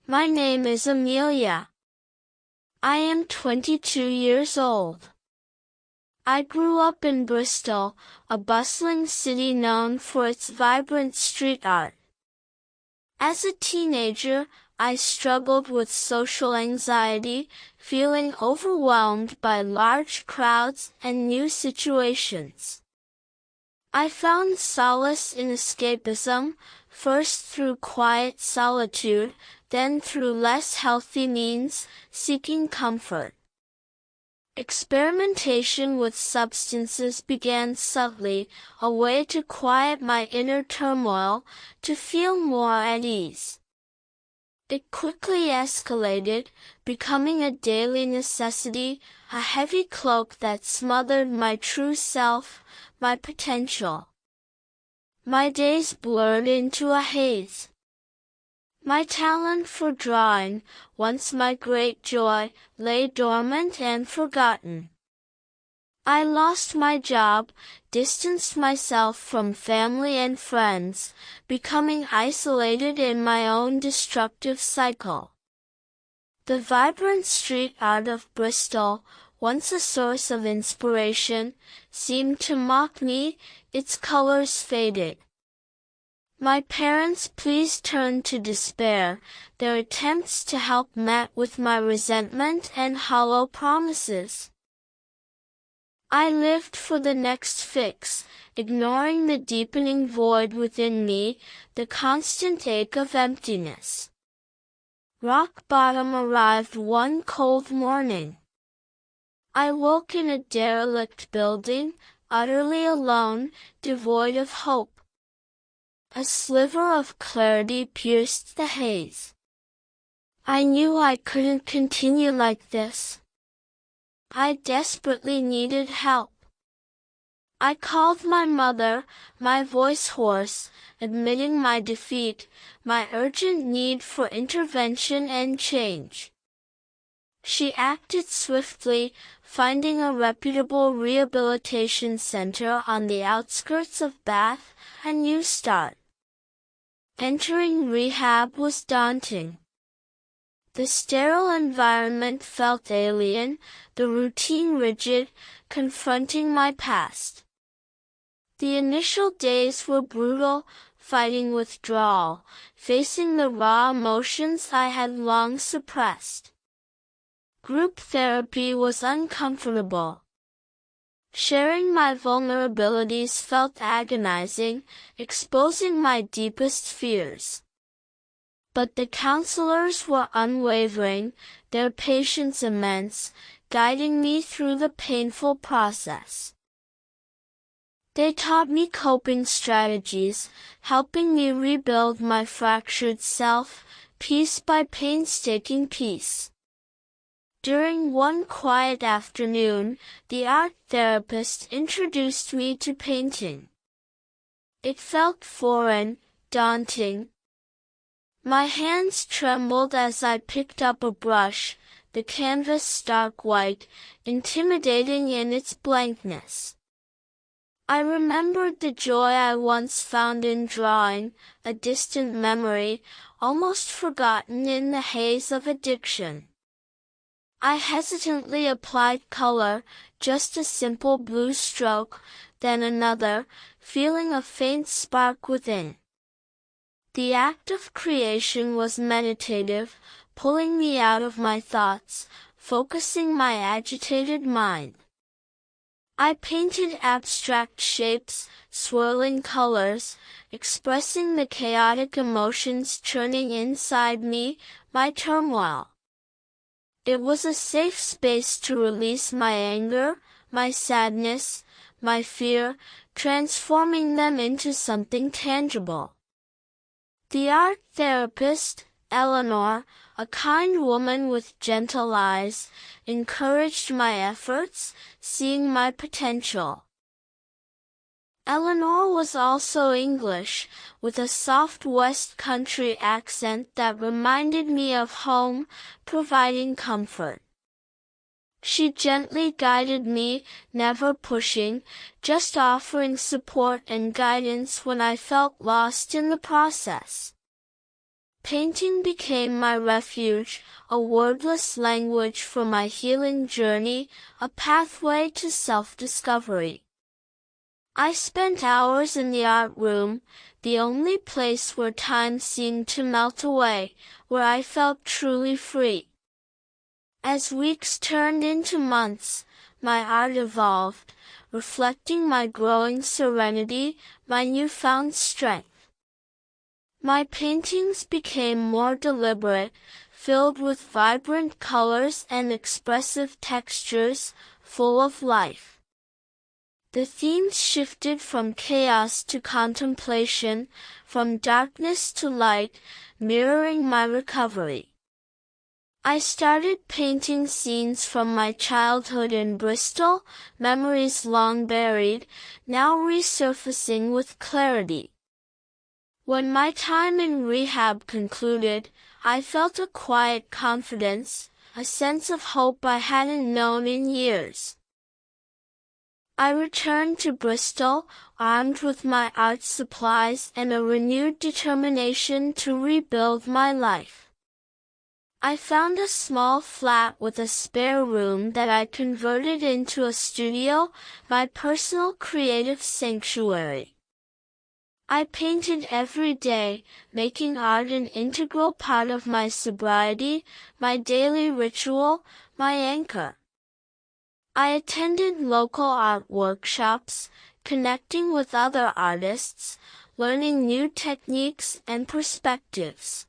My name is Amelia. I am 22 years old. I grew up in Bristol, a bustling city known for its vibrant street art. As a teenager, I struggled with social anxiety, feeling overwhelmed by large crowds and new situations. I found solace in escapism, first through quiet solitude, then through less healthy means, seeking comfort. Experimentation with substances began subtly, a way to quiet my inner turmoil, to feel more at ease. It quickly escalated, becoming a daily necessity, a heavy cloak that smothered my true self, my potential. My days blurred into a haze. My talent for drawing, once my great joy, lay dormant and forgotten. I lost my job, distanced myself from family and friends, becoming isolated in my own destructive cycle. The vibrant street art of Bristol, once a source of inspiration, seemed to mock me, its colors faded. My parents' pleas turned to despair, their attempts to help met with my resentment and hollow promises. I lived for the next fix, ignoring the deepening void within me, the constant ache of emptiness. Rock bottom arrived one cold morning. I woke in a derelict building, utterly alone, devoid of hope. A sliver of clarity pierced the haze. I knew I couldn't continue like this. I desperately needed help. I called my mother, my voice hoarse, admitting my defeat, my urgent need for intervention and change. She acted swiftly, finding a reputable rehabilitation center on the outskirts of Bath, a new start. Entering rehab was daunting. The sterile environment felt alien, the routine rigid, confronting my past. The initial days were brutal, fighting withdrawal, facing the raw emotions I had long suppressed. Group therapy was uncomfortable. Sharing my vulnerabilities felt agonizing, exposing my deepest fears. But the counselors were unwavering, their patience immense, guiding me through the painful process. They taught me coping strategies, helping me rebuild my fractured self, piece by painstaking piece. During one quiet afternoon, the art therapist introduced me to painting. It felt foreign, daunting. My hands trembled as I picked up a brush, the canvas stark white, intimidating in its blankness. I remembered the joy I once found in drawing, a distant memory, almost forgotten in the haze of addiction. I hesitantly applied color, just a simple blue stroke, then another, feeling a faint spark within. The act of creation was meditative, pulling me out of my thoughts, focusing my agitated mind. I painted abstract shapes, swirling colors, expressing the chaotic emotions churning inside me, my turmoil. It was a safe space to release my anger, my sadness, my fear, transforming them into something tangible. The art therapist, Eleanor, a kind woman with gentle eyes, encouraged my efforts, seeing my potential. Eleanor was also English, with a soft West Country accent that reminded me of home, providing comfort. She gently guided me, never pushing, just offering support and guidance when I felt lost in the process. Painting became my refuge, a wordless language for my healing journey, a pathway to self-discovery. I spent hours in the art room, the only place where time seemed to melt away, where I felt truly free. As weeks turned into months, my art evolved, reflecting my growing serenity, my newfound strength. My paintings became more deliberate, filled with vibrant colors and expressive textures, full of life. The themes shifted from chaos to contemplation, from darkness to light, mirroring my recovery. I started painting scenes from my childhood in Bristol, memories long buried, now resurfacing with clarity. When my time in rehab concluded, I felt a quiet confidence, a sense of hope I hadn't known in years. I returned to Bristol, armed with my art supplies and a renewed determination to rebuild my life. I found a small flat with a spare room that I converted into a studio, my personal creative sanctuary. I painted every day, making art an integral part of my sobriety, my daily ritual, my anchor. I attended local art workshops, connecting with other artists, learning new techniques and perspectives.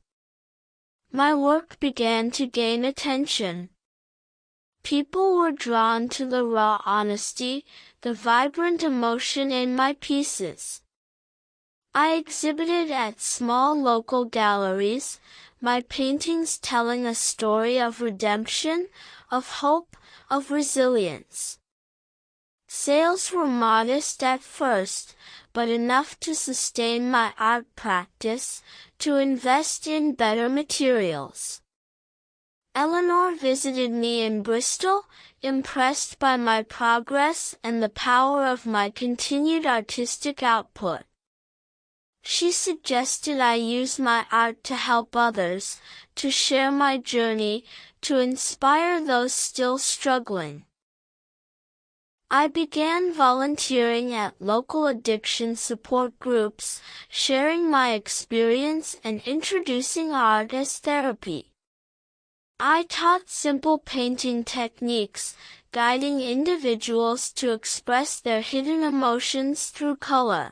My work began to gain attention. People were drawn to the raw honesty, the vibrant emotion in my pieces. I exhibited at small local galleries, my paintings telling a story of redemption, of hope, of resilience. Sales were modest at first, but enough to sustain my art practice, to invest in better materials. Eleanor visited me in Bristol, impressed by my progress and the power of my continued artistic output. She suggested I use my art to help others, to share my journey, to inspire those still struggling. I began volunteering at local addiction support groups, sharing my experience and introducing art as therapy. I taught simple painting techniques, guiding individuals to express their hidden emotions through color.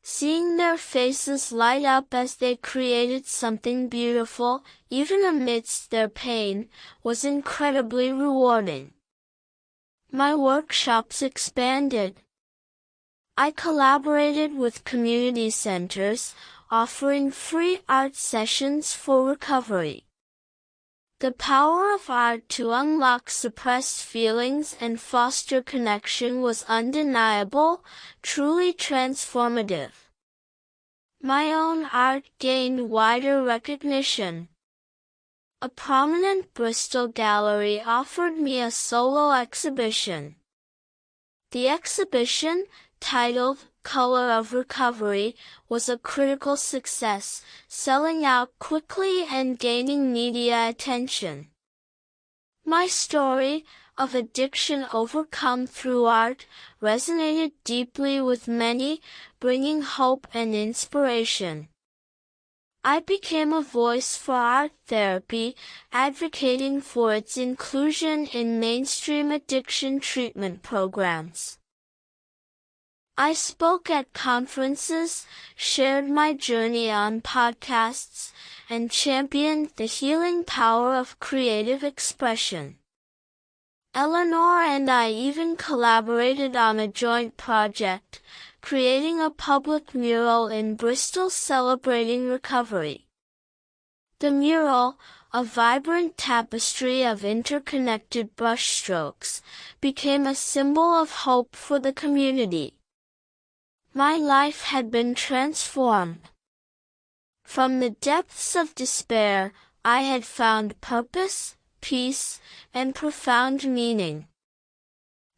Seeing their faces light up as they created something beautiful, even amidst their pain, was incredibly rewarding. My workshops expanded. I collaborated with community centers, offering free art sessions for recovery. The power of art to unlock suppressed feelings and foster connection was undeniable, truly transformative. My own art gained wider recognition. A prominent Bristol gallery offered me a solo exhibition. The exhibition, titled Color of Recovery, was a critical success, selling out quickly and gaining media attention. My story, of addiction overcome through art, resonated deeply with many, bringing hope and inspiration. I became a voice for art therapy, advocating for its inclusion in mainstream addiction treatment programs. I spoke at conferences, shared my journey on podcasts, and championed the healing power of creative expression. Eleanor and I even collaborated on a joint project, creating a public mural in Bristol celebrating recovery. The mural, a vibrant tapestry of interconnected brushstrokes, became a symbol of hope for the community. My life had been transformed. From the depths of despair, I had found purpose, peace, and profound meaning.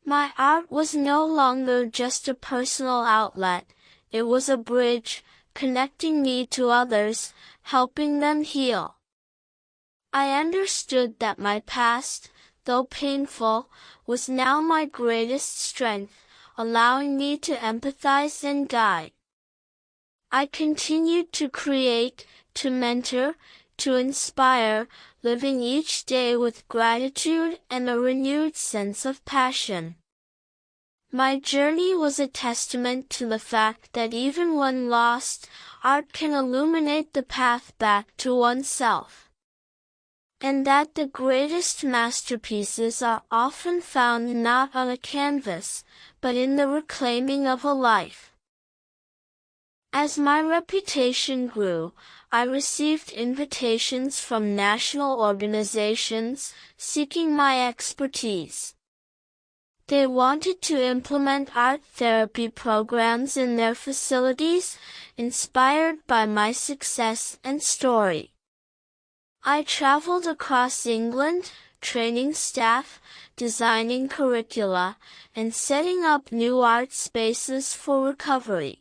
My art was no longer just a personal outlet, it was a bridge, connecting me to others, helping them heal. I understood that my past, though painful, was now my greatest strength, allowing me to empathize and guide. I continued to create, to mentor, to inspire, living each day with gratitude and a renewed sense of passion. My journey was a testament to the fact that even when lost, art can illuminate the path back to oneself. And that the greatest masterpieces are often found not on a canvas, but in the reclaiming of a life. As my reputation grew, I received invitations from national organizations seeking my expertise. They wanted to implement art therapy programs in their facilities, inspired by my success and story. I traveled across England, training staff, designing curricula, and setting up new art spaces for recovery.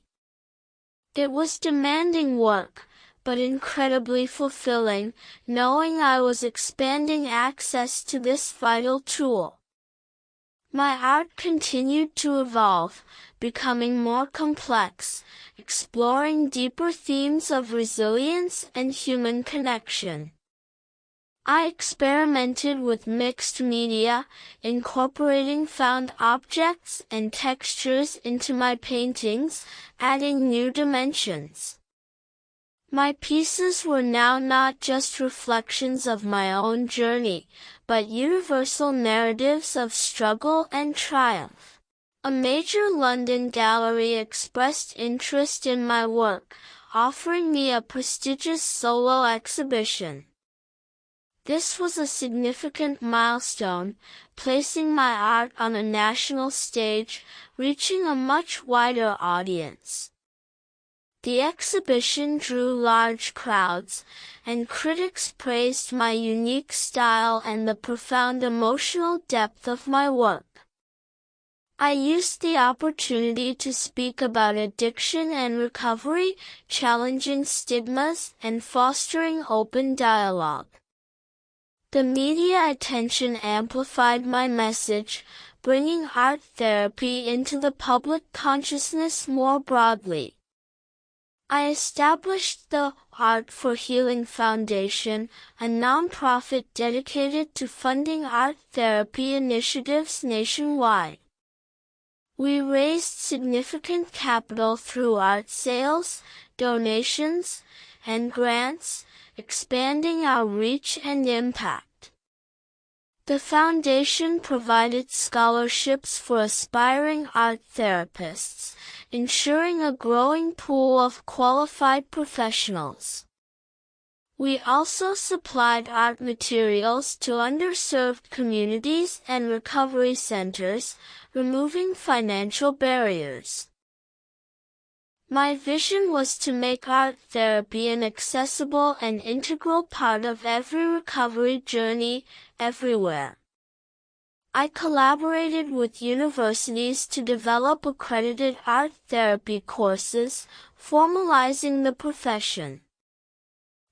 It was demanding work, but incredibly fulfilling, knowing I was expanding access to this vital tool. My art continued to evolve, becoming more complex, exploring deeper themes of resilience and human connection. I experimented with mixed media, incorporating found objects and textures into my paintings, adding new dimensions. My pieces were now not just reflections of my own journey, but universal narratives of struggle and triumph. A major London gallery expressed interest in my work, offering me a prestigious solo exhibition. This was a significant milestone, placing my art on a national stage, reaching a much wider audience. The exhibition drew large crowds, and critics praised my unique style and the profound emotional depth of my work. I used the opportunity to speak about addiction and recovery, challenging stigmas and fostering open dialogue. The media attention amplified my message, bringing art therapy into the public consciousness more broadly. I established the Art for Healing Foundation, a nonprofit dedicated to funding art therapy initiatives nationwide. We raised significant capital through art sales, donations, and grants, expanding our reach and impact. The foundation provided scholarships for aspiring art therapists, ensuring a growing pool of qualified professionals. We also supplied art materials to underserved communities and recovery centers, removing financial barriers. My vision was to make art therapy an accessible and integral part of every recovery journey, everywhere. I collaborated with universities to develop accredited art therapy courses, formalizing the profession.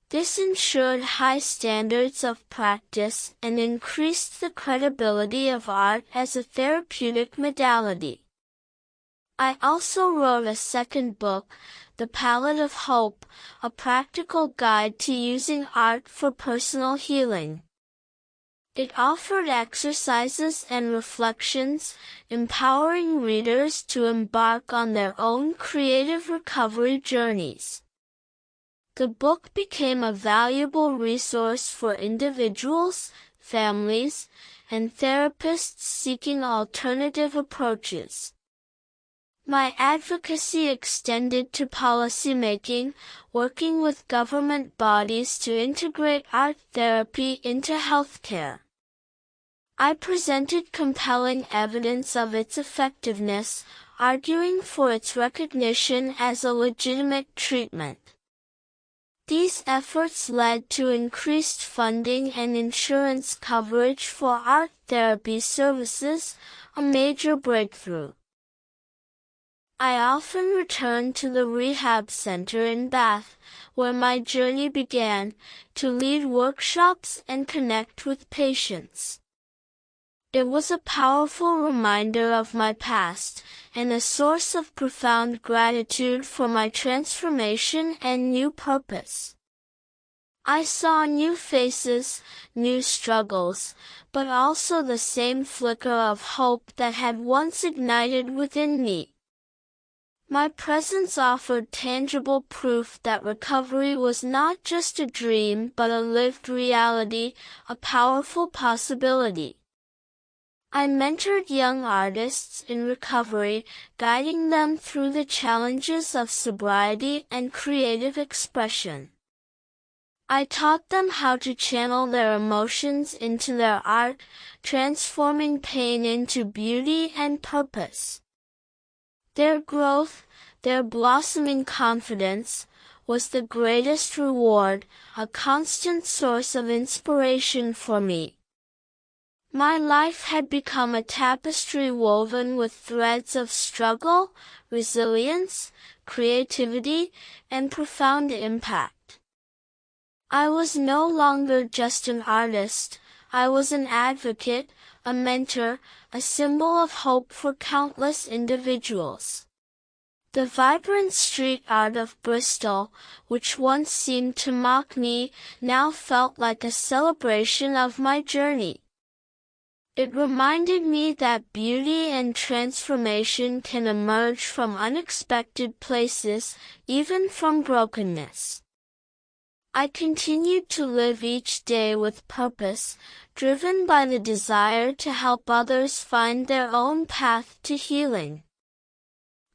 This ensured high standards of practice and increased the credibility of art as a therapeutic modality. I also wrote a second book, The Palette of Hope, a practical guide to using art for personal healing. It offered exercises and reflections, empowering readers to embark on their own creative recovery journeys. The book became a valuable resource for individuals, families, and therapists seeking alternative approaches. My advocacy extended to policymaking, working with government bodies to integrate art therapy into healthcare. I presented compelling evidence of its effectiveness, arguing for its recognition as a legitimate treatment. These efforts led to increased funding and insurance coverage for art therapy services, a major breakthrough. I often return to the rehab center in Bath, where my journey began, to lead workshops and connect with patients. It was a powerful reminder of my past, and a source of profound gratitude for my transformation and new purpose. I saw new faces, new struggles, but also the same flicker of hope that had once ignited within me. My presence offered tangible proof that recovery was not just a dream but a lived reality, a powerful possibility. I mentored young artists in recovery, guiding them through the challenges of sobriety and creative expression. I taught them how to channel their emotions into their art, transforming pain into beauty and purpose. Their growth, their blossoming confidence, was the greatest reward, a constant source of inspiration for me. My life had become a tapestry woven with threads of struggle, resilience, creativity, and profound impact. I was no longer just an artist, I was an advocate, a mentor, a symbol of hope for countless individuals. The vibrant street art of Bristol, which once seemed to mock me, now felt like a celebration of my journey. It reminded me that beauty and transformation can emerge from unexpected places, even from brokenness. I continued to live each day with purpose, driven by the desire to help others find their own path to healing.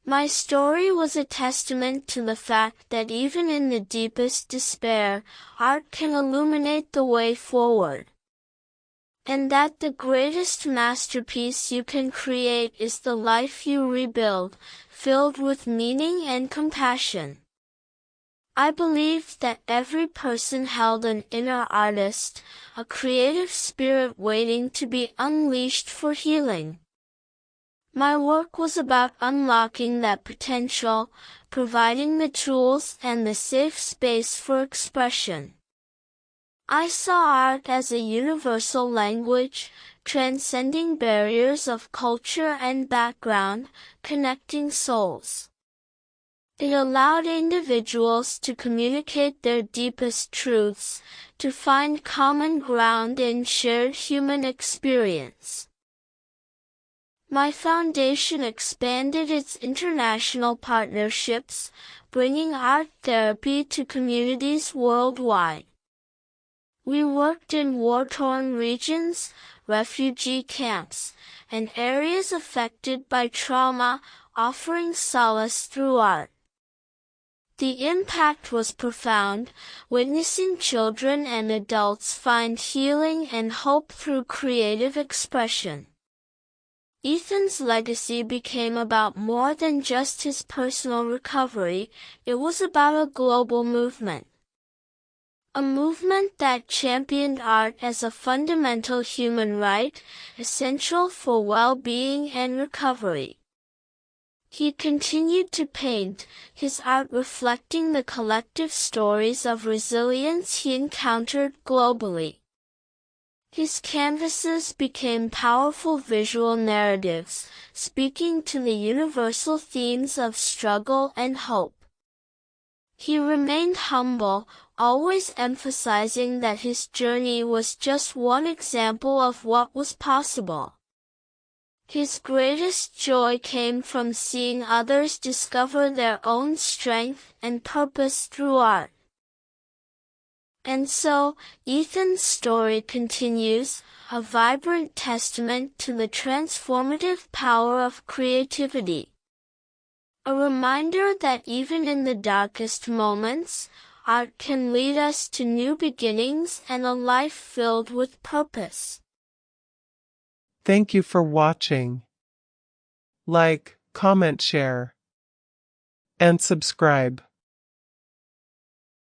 My story was a testament to the fact that even in the deepest despair, art can illuminate the way forward. And that the greatest masterpiece you can create is the life you rebuild, filled with meaning and compassion. I believed that every person held an inner artist, a creative spirit waiting to be unleashed for healing. My work was about unlocking that potential, providing the tools and the safe space for expression. I saw art as a universal language, transcending barriers of culture and background, connecting souls. It allowed individuals to communicate their deepest truths, to find common ground in shared human experience. My foundation expanded its international partnerships, bringing art therapy to communities worldwide. We worked in war-torn regions, refugee camps, and areas affected by trauma, offering solace through art. The impact was profound, witnessing children and adults find healing and hope through creative expression. Ethan's legacy became about more than just his personal recovery, it was about a global movement. A movement that championed art as a fundamental human right, essential for well-being and recovery. He continued to paint, his art reflecting the collective stories of resilience he encountered globally. His canvases became powerful visual narratives, speaking to the universal themes of struggle and hope. He remained humble, always emphasizing that his journey was just one example of what was possible. His greatest joy came from seeing others discover their own strength and purpose through art. And so, Ethan's story continues, a vibrant testament to the transformative power of creativity. A reminder that even in the darkest moments, art can lead us to new beginnings and a life filled with purpose. Thank you for watching. Like, comment, share, and subscribe.